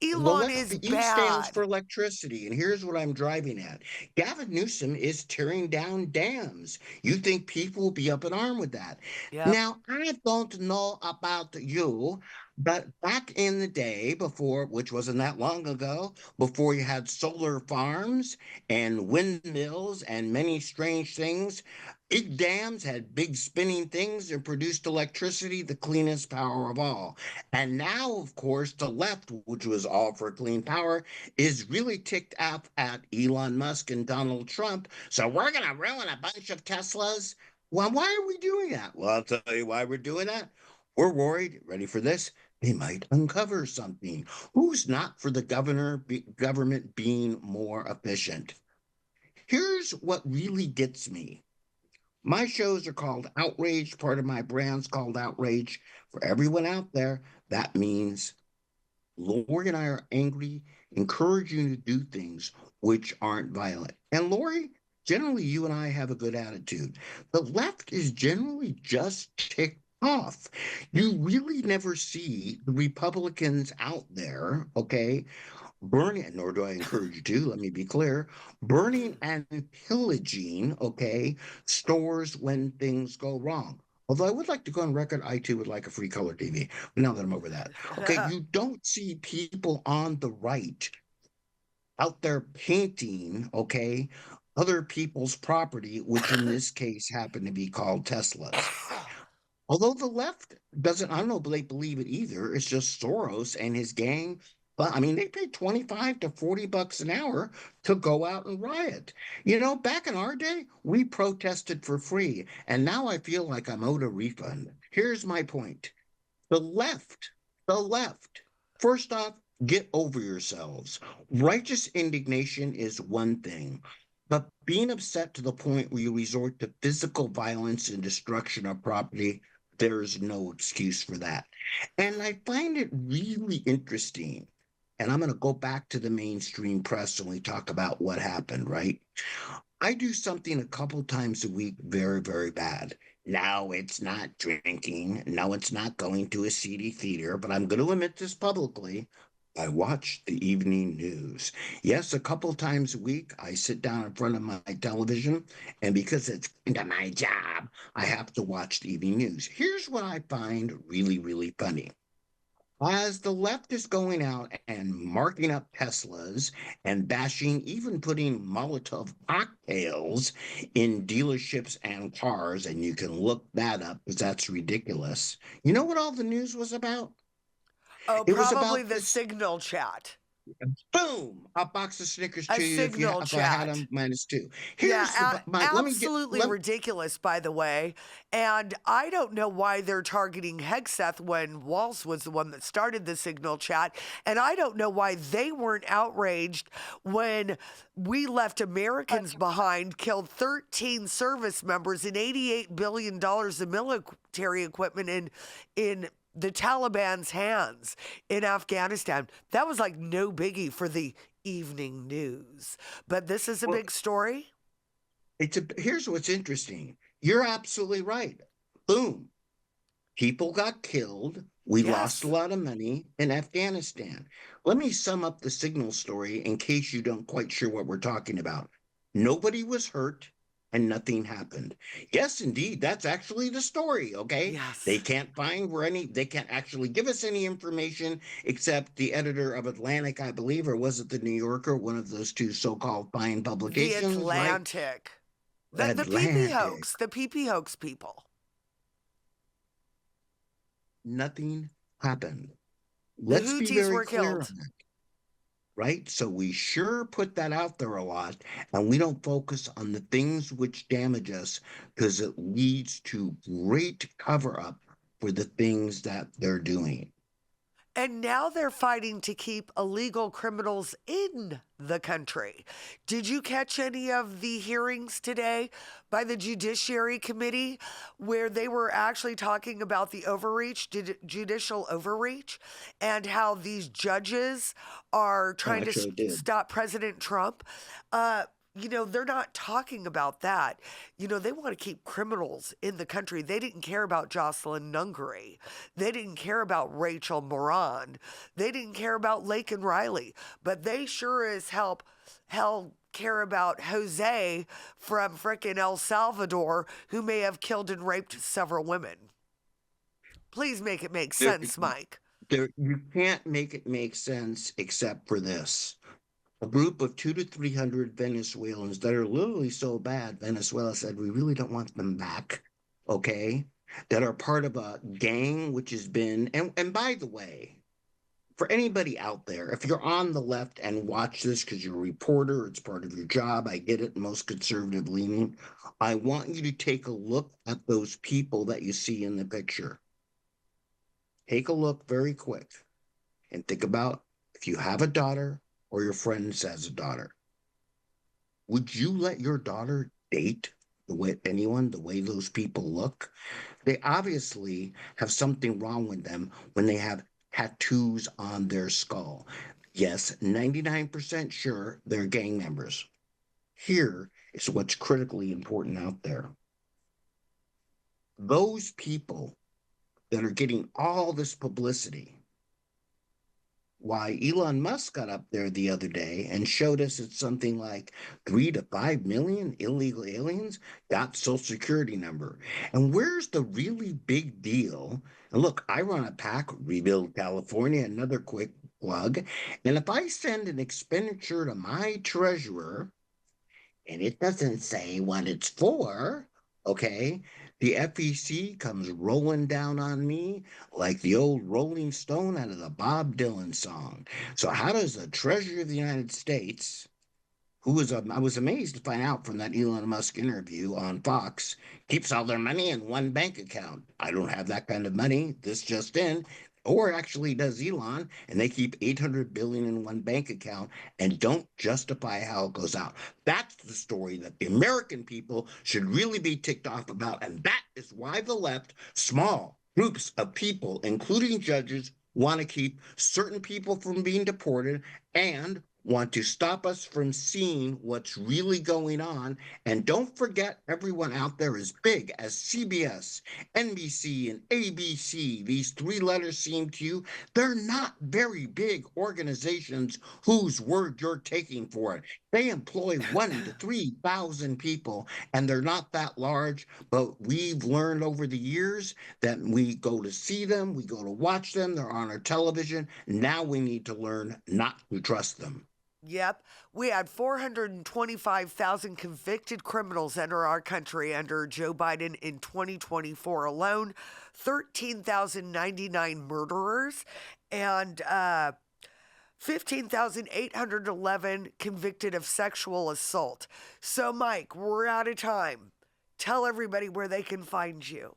Elon is The E stands for bad. electricity, and here's what I'm driving at. Gavin Newsom is tearing down dams. You think people will be up in arm with that? Yep. Now, I don't know about you, but back in the day before, which wasn't that long ago, before you had solar farms and windmills and many strange things, big dams had big spinning things and produced electricity, the cleanest power of all. And now, of course, the left, which was all for clean power, is really ticked off at Elon Musk and Donald Trump. So we're going to ruin a bunch of Teslas. Well, why are we doing that? Well, I'll tell you why we're doing that. We're worried, ready for this? They might uncover something. Who's not for the government being more efficient? Here's what really gets me. My shows are called Outrage. Part of my brand's called Outrage. For everyone out there, that means Lori and I are angry, encouraging you to do things which aren't violent. And Lori, generally, you and I have a good attitude. The left is generally just ticked off. You really never see the Republicans out there, okay, burning, nor do I encourage you to, let me be clear, burning and pillaging, okay, stores when things go wrong. Although I would like to go on record, I too would like a free color TV. But now that I'm over that, okay, you don't see people on the right out there painting, okay, other people's property, which in this case happen to be called Teslas. Although the left doesn't, I don't know if they believe it either. It's just Soros and his gang. But I mean, they pay 25 to 40 bucks an hour to go out and riot. You know, back in our day, we protested for free. And now I feel like I'm owed a refund. Here's my point. The left, first off, get over yourselves. Righteous indignation is one thing. But being upset to the point where you resort to physical violence and destruction of property, there's no excuse for that. And I find it really interesting. And I'm going to go back to the mainstream press when we talk about what happened, right? I do something a couple times a week very, very bad. Now it's not drinking. No, it's not going to a seedy theater, but I'm going to admit this publicly. I watch the evening news. Yes, a couple times a week, I sit down in front of my television, and because it's into my job, I have to watch the evening news. Here's what I find really, really funny. As the left is going out and marking up Teslas and bashing, even putting Molotov cocktails in dealerships and cars, and you can look that up because that's ridiculous. You know what all the news was about? Oh, It was probably about the this signal chat. boom, a box of Snickers A to you signal if I had chat. them -2. Yeah, Here's the my let me get absolutely let ridiculous, by the way. And I don't know why they're targeting Hegseth when Walz was the one that started the signal chat. And I don't know why they weren't outraged when we left Americans behind, killed 13 service members, and $88 billion of military equipment in the Taliban's hands in Afghanistan. That was like no biggie for the evening news. But this is a well, big story. here's what's interesting. You're absolutely right. Boom. People got killed. We lost a Yes. lot of money in Afghanistan. Let me sum up the signal story in case you don't quite sure what we're talking about. Nobody was hurt and nothing happened. Yes, indeed, that's actually the story, okay? They Yes. can't find they can't actually give us any information except the editor of Atlantic, I believe, or was it the New Yorker, one of those two so-called fine The publications, right? Atlantic. The PP Atlantic. hoax. The PP hoax people. Nothing happened. The Let's be Houthis very were clear killed. on that, right? So we sure put that out there a lot, and we don't focus on the things which damage us because it leads to great cover up for the things that they're doing. And now they're fighting to keep illegal criminals in the country. Did you catch any of the hearings today by the Judiciary Committee where they were actually talking about the overreach, judicial overreach, and how these judges are Oh, trying I to sure did. stop President Trump? They're not talking about that. They want to keep criminals in the country. They didn't care about Jocelyn Nungary. They didn't care about Rachel Moran. They didn't care about Lake and Riley. But they sure as hell care about Jose from frickin' El Salvador, who may have killed and raped several women. Please make it make There, sense, Mike. you can't make it make sense except for this. A group of 200 to 300 Venezuelans that are literally so bad, Venezuela said, we really don't want them back, okay? That are part of a gang which has been, and by the way, for anybody out there, if you're on the left and watch this because you're a reporter, it's part of your job, I get it, most conservative leaning, I want you to take a look at those people that you see in the picture. Take a look very quick and think about if you have a daughter or your friend has a daughter, would you let your daughter date the way those people look? They obviously have something wrong with them when they have tattoos on their skull. Yes, 99% sure they're gang members. Here is what's critically important out there. Those people that are getting all this publicity, why Elon Musk got up there the other day and showed us it's something like 3 to 5 million illegal aliens got social security number. And where's the really big deal? And look, I run a PAC, Rebuild California, another quick plug. And if I send an expenditure to my treasurer and it doesn't say what it's for, okay, the FEC comes rolling down on me like the old Rolling Stone out of the Bob Dylan song. So how does the Treasury of the United States, I was amazed to find out from that Elon Musk interview on Fox, keeps all their money in one bank account? I don't have that kind of money. This just in, or actually does Elon, and they keep 800 billion in one bank account and don't justify how it goes out. That's the story that the American people should really be ticked off about, and that is why the left, small groups of people, including judges, want to keep certain people from being deported and want to stop us from seeing what's really going on. And don't forget, everyone out there is big as CBS, NBC, and ABC. These three letters seem to you, they're not very big organizations whose word you're taking for it. They employ 1,000 to 3,000 people, and they're not that large. But we've learned over the years that we go to see them, we go to watch them, they're on our television. Now we need to learn not to trust them. Yep. We had 425,000 convicted criminals enter our country under Joe Biden in 2024 alone, 13,099 murderers, and 15,811 convicted of sexual assault. So, Mike, we're out of time. Tell everybody where they can find you.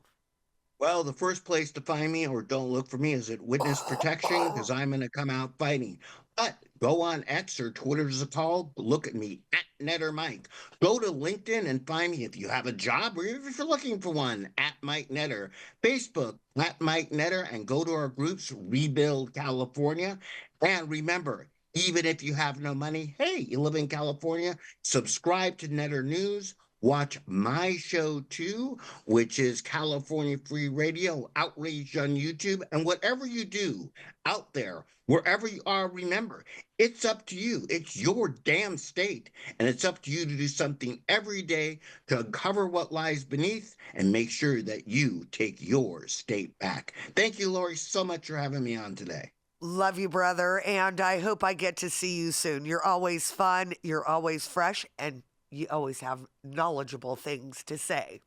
Well, the first place to find me or don't look for me is at witness protection because I'm going to come out fighting. But go on X or Twitter as it's called. Look at me at Netter Mike. Go to LinkedIn and find me if you have a job or if you're looking for one at Mike Netter. Facebook at Mike Netter, and go to our groups, Rebuild California. And remember, even if you have no money, hey, you live in California, subscribe to Netter News. Watch my show too, which is California Free Radio, Outraged on YouTube. And whatever you do out there, wherever you are, remember, it's up to you. It's your damn state. And it's up to you to do something every day to uncover what lies beneath and make sure that you take your state back. Thank you, Lori, so much for having me on today. Love you, brother. And I hope I get to see you soon. You're always fun. You're always fresh. And you always have knowledgeable things to say.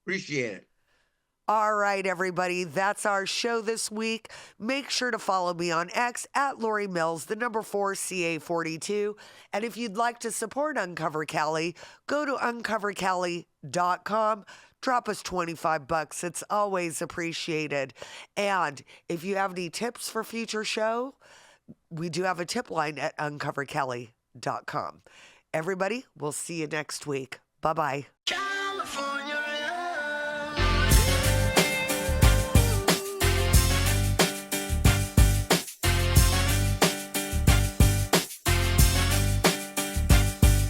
Appreciate it. All right, everybody. That's our show this week. Make sure to follow me on X at Lori Mills, the number 4CA42. And if you'd like to support Uncover Cali, go to uncovercali.com. Drop us $25. It's always appreciated. And if you have any tips for future show, we do have a tip line at uncovercali.com. Everybody, we'll see you next week. Bye-bye.